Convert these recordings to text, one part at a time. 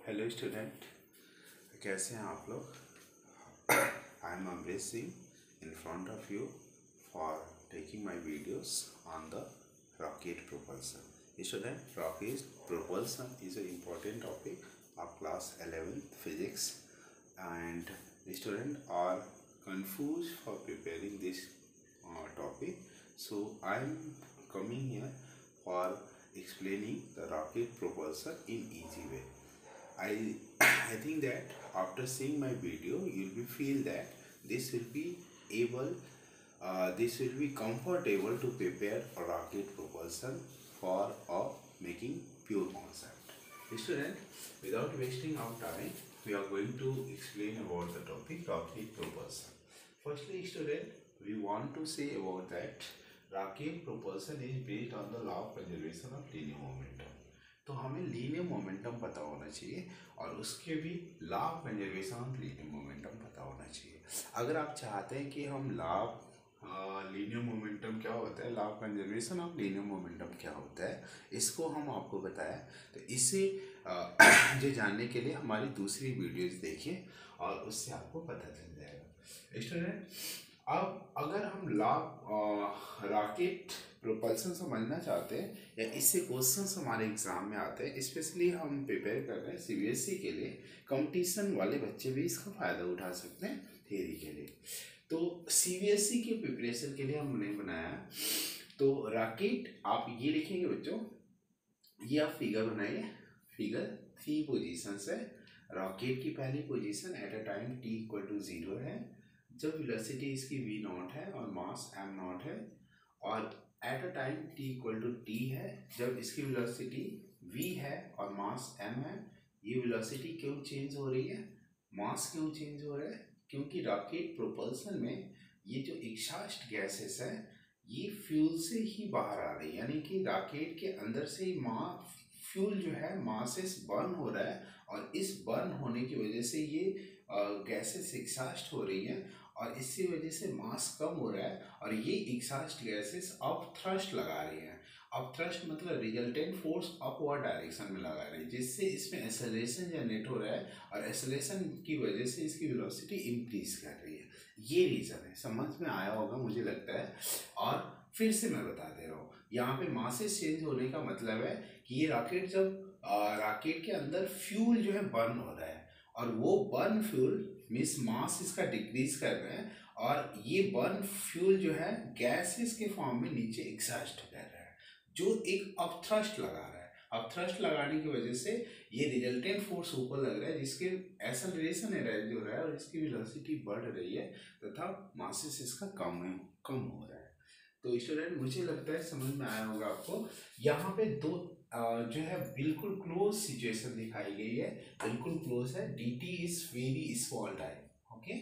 Hello student, कैसे हैं आप लोग? I am Amrish Singh in front of you for taking my videos on the rocket propulsion. Student, rocket propulsion is an important topic of class 11th physics, and students are confused for preparing this topic. So I am coming here for explaining the rocket propulsion in easy way. I I think that after seeing my video, you will feel that this will be able, this will be comfortable to prepare a rocket propulsion for making pure concept. Student, without wasting our time, we are going to explain about the topic rocket propulsion. Firstly, student, we want to say about that rocket propulsion is based on the law of conservation of linear momentum. तो हमें linear momentum पता होना चाहिए और उसके भी law of conservation of linear momentum पता होना चाहिए। अगर आप चाहते हैं कि हम लॉ ऑफ लीनियर मोमेंटम क्या होता है, law of conservation of linear momentum क्या होता है, इसको हम आपको बताया, तो इसे जो जानने के लिए हमारी दूसरी वीडियोस देखिए और उससे आपको पता चल जाएगा। स्टूडेंट, अब अगर हम लॉ रॉकेट प्रोपल्सन समझना चाहते हैं या इससे क्वेश्चंस हमारे एग्जाम में आते हैं, स्पेशली हम प्रिपेयर कर रहे हैं सीबीएसई के लिए, कंपटीशन वाले बच्चे भी इसका फ़ायदा उठा सकते हैं थियरी के लिए। तो सीबीएसई के प्रिपरेशन के लिए हमने बनाया, तो रॉकेट आप ये लिखेंगे बच्चों, ये आप फिगर बनाइए, फिगर 3 पोजीशन है। रॉकेट की पहली position at a time t = 0 है, जब वेलोसिटी इसकी v0 है और मास m0 है, और at a time t = t है, जब इसकी वेलोसिटी v है और मास m है। ये वेलोसिटी क्यों चेंज हो रही है, मास क्यों चेंज हो रहा है? क्योंकि रॉकेट प्रोपल्सन में ये जो एग्जॉस्ट गैसेस है ये फ्यूल से ही बाहर आ रही है, यानी कि रॉकेट के अंदर से ही फ्यूल जो है मासेस बर्न हो रहा है, और इस बर्न होने की वजह से ये गैसेस एग्जॉस्ट हो रही हैं और इसकी वजह से मास कम हो रहा है, और ये एग्जॉस्ट गैसेस अप थ्रस्ट लगा रही हैं। अप थ्रस्ट मतलब रिजल्टेंट फोर्स अपवर्ड डायरेक्शन में लगा रही है, जिससे इसमें एक्सेलरेशन जनरेट हो रहा है और एक्सेलरेशन की वजह से इसकी वेलोसिटी इंक्रीज कर रही है। ये रीज़न है, समझ में आया होगा मुझे लगता है। और फिर से मैं बता दे रहा हूँ, यहाँ पे मासेस चेंज होने का मतलब है कि ये रॉकेट जब रॉकेट के अंदर फ्यूल जो है बर्न हो रहा है, और वो बर्न फ्यूल मीन्स मास इसका डिक्रीज कर रहे हैं, और ये बर्न फ्यूल जो है गैसेस के फॉर्म में नीचे एग्जॉस्ट कर रहा है, जो एक अपथ्रस्ट लगा रहा है। अपथ्रस्ट लगाने की वजह से ये रिजल्टेंट फोर्स ऊपर लग रहा है, जिसके एक्सेलरेशन एराइज हो रहा है और इसकी वेलोसिटी बढ़ रही है तथा मासेस इसका कम हो रहा है। तो स्टूडेंट, मुझे लगता है समझ में आया होगा आपको। यहाँ पे दो जो है बिल्कुल क्लोज सिचुएशन दिखाई गई है, बिल्कुल क्लोज है। dt is very small time, okay.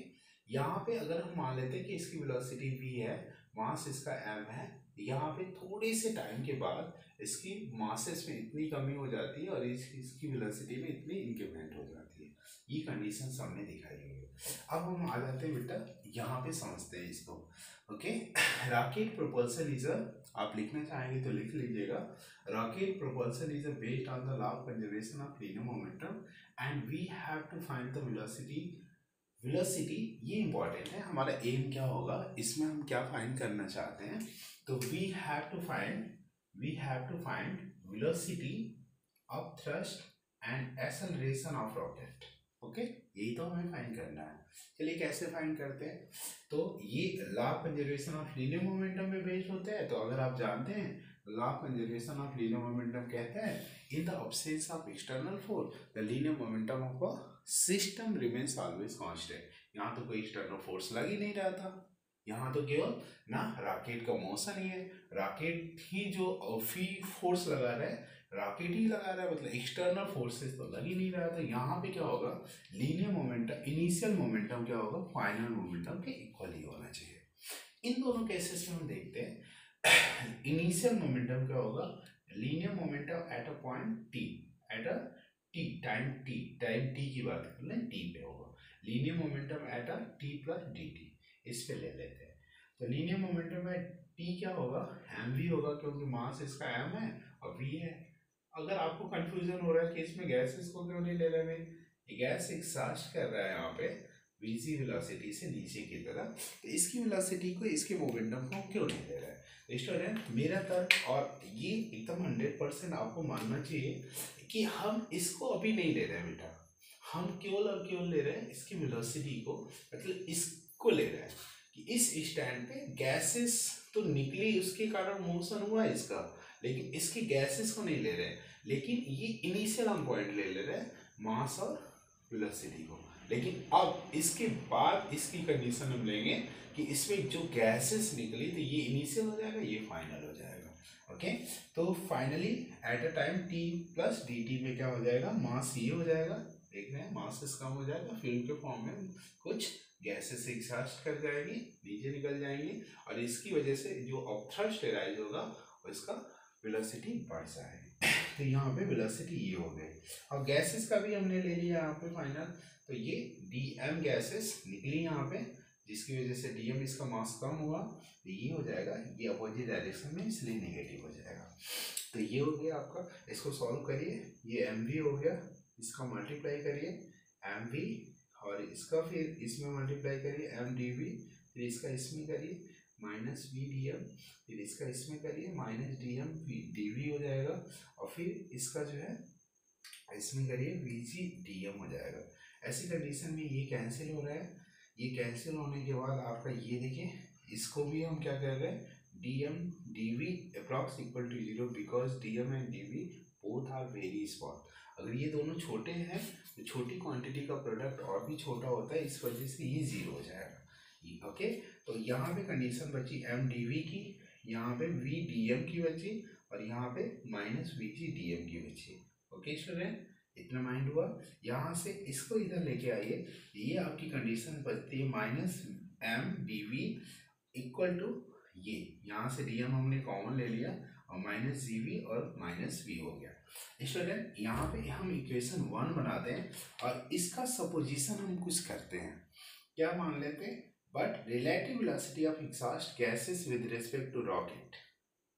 यहाँ पे अगर हम मान लेते हैं कि इसकी वेलोसिटी v है, मास इसका m है, यहाँ पे थोड़े से टाइम के बाद इसकी मासेस में इतनी कमी हो जाती है और इसकी वेलोसिटी में इतनी इंक्रीमेंट हो जाती है। ये कंडीशन सामने दिखाई गई है। अब हम आ जाते हैं बेटा, यहाँ पे समझते हैं इसको, okay. Rocket propulsion is a, आप लिखना चाहेंगे तो लिख लीजिएगा, rocket propulsion is based on the law of conservation of linear momentum and we have to find the velocity. Velocity ये इंपॉर्टेंट है, हमारा एम क्या होगा, इसमें हम क्या फाइंड करना चाहते हैं, तो we have to find velocity of thrust and acceleration of rocket, okay. यही तो हमें फाइंड करना है। चलिए कैसे फाइंड करते हैं, तो ये law of conservation of linear momentum में बेस्ड होता है। तो अगर आप जानते हैं law of conservation of linear momentum कहता है, in the absence of external force the linear momentum of a system remains always constant. यहाँ तो कोई एक्सटर्नल फोर्स लग ही नहीं रहा था, यहाँ तो केवल ना रॉकेट का मोशन ही है, रॉकेट ही जो फ्री फोर्स लगा रहा है, रॉकेट ही लगा रहा है, मतलब एक्सटर्नल फोर्सेस तो लग ही नहीं रहा था। यहाँ पे क्या होगा, लीनियर मोमेंटम, इनिशियल मोमेंटम क्या होगा, फाइनल मोमेंटम के इक्वल ही होना चाहिए। इन दोनों केसेस में हम देखते हैं, इनिशियल मोमेंटम क्या होगा, linear momentum at a point T, at a T time T की बात कर लें, टी पे होगा। Linear momentum at a T plus D T, इस पे ले लेते हैं। तो लीनियर मोमेंटम में टी क्या होगा, एम वी होगा, क्योंकि मास इसका एम है और वी है। अगर आपको कंफ्यूजन हो रहा है कि इसमें गैस इसको क्यों नहीं ले रहे हैं, ये गैस एग्जॉस्ट कर रहा है यहाँ पे वीजी वेलोसिटी से नीचे की तरफ, तो इसकी वेलोसिटी को इसके मोमेंटम को क्यों नहीं ले रहा है। तो स्टूडेंट मेरा तर्क, और ये एकदम 100% आपको मानना चाहिए कि हम इसको अभी नहीं ले रहे हैं बेटा, हम केवल और केवल ले रहे हैं इसकी वेलोसिटी को, मतलब इसको ले रहे हैं कि इस स्टैंड पे गैसेस तो निकली, उसके कारण मोशन हुआ इसका, लेकिन इसकी गैसेस को नहीं ले रहे हैं, लेकिन ये इनिशियल हम पॉइंट ले रहे हैं मास और वेलोसिटी को। लेकिन अब इसके बाद इसकी कंडीशन हम लेंगे कि इसमें जो गैसेस निकली तो ये इनिशियल हो जाएगा, ये फाइनल हो जाएगा। ओके, तो finally at a time T plus D T में क्या हो जाएगा, मास ये हो जाएगा, देख रहे हैं मासेस कम हो जाएगा, फिल्म के फॉर्म में कुछ गैसेस एग्जॉस्ट कर जाएगी, नीचे निकल जाएंगी, और इसकी वजह से जो अपथ्रस्ट एराइज होगा इसका वेलोसिटी बढ़ जाएगी। तो यहाँ पे वेलोसिटी ये हो गई, और गैसेस का भी हमने ले लिया यहाँ पे फाइनल, तो ये डीएम गैसेस निकली यहाँ पे, जिसकी वजह से डीएम इसका मास कम हुआ, तो ये हो जाएगा, ये अपोजिट डायरेक्शन में इसलिए नेगेटिव हो जाएगा। तो ये हो गया आपका, इसको सॉल्व करिए, ये एम वी हो गया, इसका मल्टीप्लाई करिए एम वी, और इसका फिर इसमें मल्टीप्लाई करिए एम डी वी, फिर इसका इसमें करिए माइनस वी डी एम, फिर इसका इसमें करिए minus D M D V हो जाएगा, और फिर इसका जो है इसमें करिए वी जी डी एम हो जाएगा। ऐसी कंडीशन में ये कैंसिल हो रहा है, ये कैंसिल होने के बाद आपका ये देखिए, इसको भी हम क्या कर रहे हैं, D M D V approx equal to zero, because D M and D V both are very small. अगर ये दोनों छोटे हैं तो छोटी क्वांटिटी का प्रोडक्ट और भी छोटा होता है, इस वजह से ये जीरो हो जाएगा। ओके, तो यहाँ पे कंडीशन बची एम डी वी की, यहाँ पे वी डी एम की बची, और यहाँ पे minus V G D M की बची। ओके स्टूडेंट, इतना माइंड हुआ। यहाँ से इसको इधर लेके आइए, ये आपकी कंडीशन बचती है minus M D V equal to ये, यहाँ से डी एम हमने कॉमन ले लिया, और माइनस जी वी और माइनस वी हो गया। स्टूडेंट यहाँ पे हम इक्वेशन 1 बनाते हैं, और इसका सपोजिशन हम कुछ करते हैं, क्या मान लेते हैं, but relative velocity of exhaust gases with respect to rocket,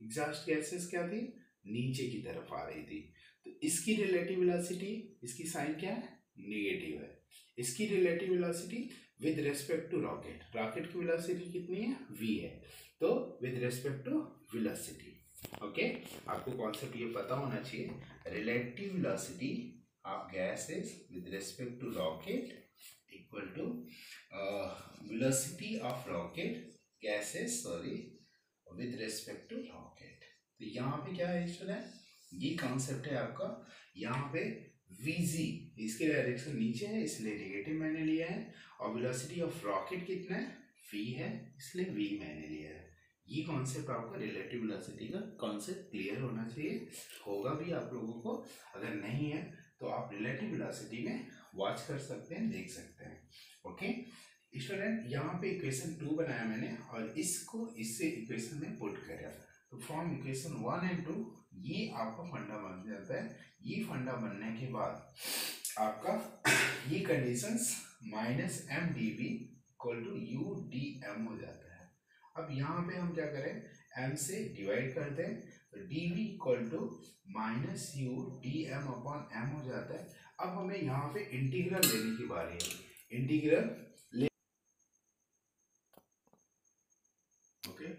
exhaust gases क्या थी, नीचे की तरफ आ रही थी, तो इसकी रिलेटिव वेलोसिटी, इसकी साइन क्या है, नेगेटिव है, इसकी relative velocity with respect to rocket, rocket की वेलोसिटी कितनी है, v है, तो with respect to velocity. Okay, आपको कॉन्सेप्ट ये पता होना चाहिए, relative velocity of gases with respect to rocket equal to velocity of rocket gases, sorry, with respect to rocket. तो यहाँ पे क्या है स्टूडेंट, ये कॉन्सेप्ट है आपका, यहाँ पे vg इसकी डायरेक्शन नीचे है इसलिए नेगेटिव मैंने लिया है, और वेलोसिटी ऑफ रॉकेट कितना है, v है, इसलिए v मैंने लिया है। ये कॉन्सेप्ट आपका रिलेटिव वेलोसिटी का कॉन्सेप्ट क्लियर होना चाहिए, होगा भी आप लोगों को, अगर नहीं है तो आप रिलेटिव वेलोसिटी में वॉच कर सकते हैं, देख सकते हैं। ओके स्टूडेंट, यहाँ पे इक्वेशन 2 बनाया मैंने, और इसको इससे इक्वेशन में पुट करा, तो फ्रॉम इक्वेशन 1 एंड 2 ये आपका फंडा बन जाता है। ये फंडा बनने के बाद आपका ये conditions minus M D V equal to U D M हो जाता है। अब यहाँ पे हम क्या करें, एम से डिवाइड कर दें, तो D V equal to minus U D M upon M हो जाता है। अब हमें यहाँ पे इंटीग्रल लेने की बारी है, इंटीग्रल ले, ओके,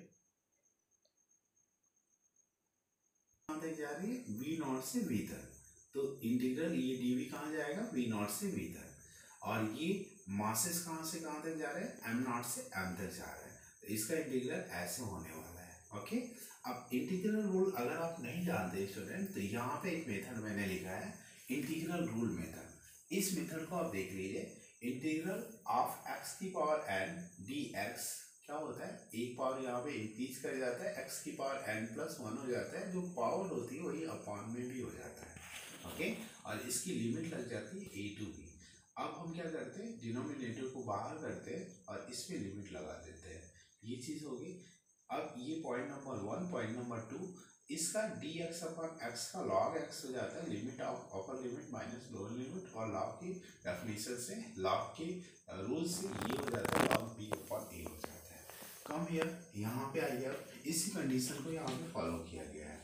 जा रही है वी नॉट से वी तक, तो इंटीग्रल ये डी वी कहाँ जाएगा, वी नॉट से वी तक, और ये मासेस कहाँ से कहाँ तक जा रहे हैं, एम नॉट से एम तक जा रहे हैं, तो इसका इंटीग्रल ऐसे होने वाला है। ओके, अब इंटीग्रल रूल अगर आप नहीं जानते स्टूडेंट, तो यहाँ पे एक मेथड मैंने लिखा है, इंटीग्रल रूल मेथड। इस मेथड को आप देख लीजिए, इंटीग्रल ऑफ एक्स की पावर एन डी एक्स क्या होता है, एक पावर यहाँ पे इंक्रीज कर जाता है, एक्स की पावर एन प्लस 1 हो जाता है, जो पावर होती है वही अपॉन में भी हो जाता है। ओके, और इसकी लिमिट लग जाती है ए टू बी। अब हम क्या करते हैं, डिनोमिनेटर को बाहर करते हैं और इसमें लिमिट लगा देते हैं, ये चीज़ होगी। अब ये पॉइंट नंबर 1, पॉइंट नंबर 2, इसका डी एक्स अपॉन एक्स का लॉग एक्स हो जाता है, limit of upper limit minus lower limit, और लॉग की डेफिनेशन से, लॉग के रूल से ये हो जाता है लॉग बी अपॉन ए हो जाता है। कम हियर, यहाँ पे आइए, अब इसी कंडीशन को यहाँ पे फॉलो किया गया है।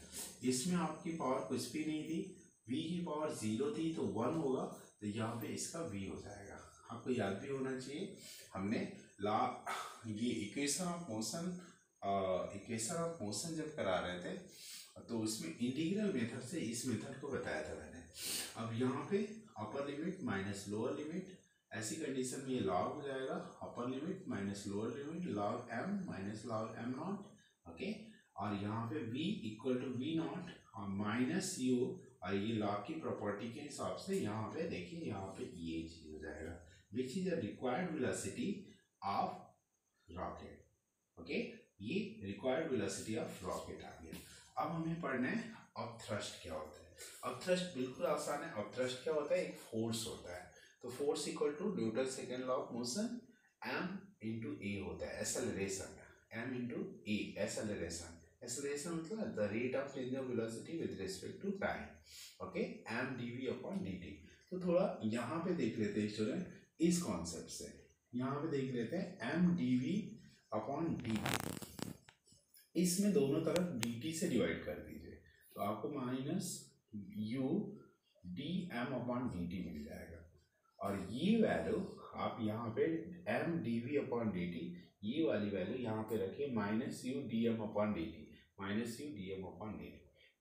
इसमें आपकी पावर कुछ भी नहीं थी, v की पावर 0 थी तो 1 होगा, तो यहाँ पे इसका v हो जाएगा। आपको याद भी होना चाहिए, हमने ला ये इक्वेशन ऑफ मोशन जब करा रहे थे तो उसमें इंटीग्रल मेथड से इस मेथड को बताया था मैंने। अब यहाँ पे upper limit minus lower limit, ऐसी कंडीशन में ये लॉग हो जाएगा, upper limit minus lower limit log m minus log m nought, okay. और यहाँ पे v equal to v nought और माइनस u, और ये लॉग की प्रॉपर्टी के हिसाब से यहाँ पे देखिए, यहाँ पे ये चीज हो जाएगा, which is the required velocity of rocket, okay. ये रिक्वायर्ड वेलोसिटी ऑफ रॉकेट आ गया। अब हमें पढ़ना है अपथ्रस्ट क्या होता है। अपथ्रस्ट बिल्कुल आसान है। अपथ्रस्ट क्या होता है, एक फोर्स होता है, तो force equal to Newton second law of motion m into a होता है, acceleration m into a, acceleration. Acceleration मतलब the rate of change of velocity with respect to time, okay, m dv upon dt। तो थोड़ा यहाँ पे देख लेते हैं स्टूडेंट, इस कॉन्सेप्ट से यहाँ पे देख लेते हैं m dv अपॉन dt, इसमें दोनों तरफ dt से डिवाइड कर दीजिए, तो आपको minus u dm upon dt मिल जाएगा। और ये वैल्यू आप यहाँ पे m dv अपॉन dt, ये वाली वैल्यू यहाँ पे रखिए, minus u dm upon dt, minus u dm upon dt,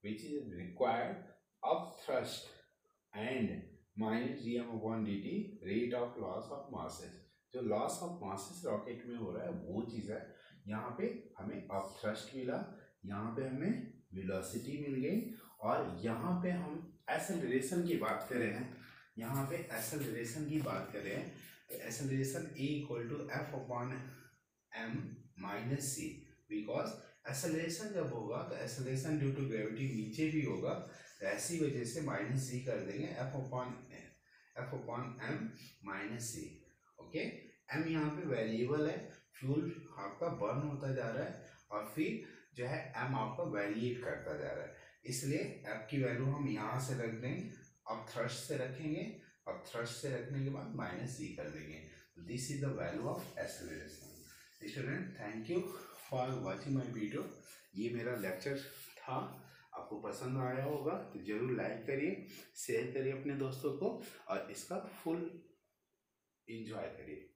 which is required up thrust and minus dm upon dt rate of loss of masses. जो loss of masses rocket में हो रहा है वो चीज़ है। यहाँ पे हमें अप थ्रस्ट मिला, यहाँ पे हमें वेलोसिटी मिल गई, और यहाँ पे हम एक्सेलरेशन की बात कर रहे हैं। यहाँ पे एक्सेलरेशन की बात कर रहे हैं, तो acceleration a equal to f upon m minus C, because acceleration जब होगा तो एक्सेलरेशन ड्यू टू ग्रेविटी नीचे भी होगा, तो ऐसी वजह से माइनस सी कर देंगे, f अपॉन m माइनस सी, ओके। m यहाँ पे वेरिएबल है, फ्यूल आपका बर्न होता जा रहा है, और फिर जो है m आपका वेरिएट करता जा रहा है, इसलिए f की वैल्यू हम यहाँ से रख देंगे, अब थ्रस्ट से रखेंगे, अब थ्रस्ट से रखने के बाद माइनस सी कर देंगे। This is the value of acceleration. Student, thank you for watching my video. ये मेरा लेक्चर था, आपको पसंद आया होगा तो जरूर लाइक करिए, शेयर करिए अपने दोस्तों को, और इसका फुल एंजॉय करिए।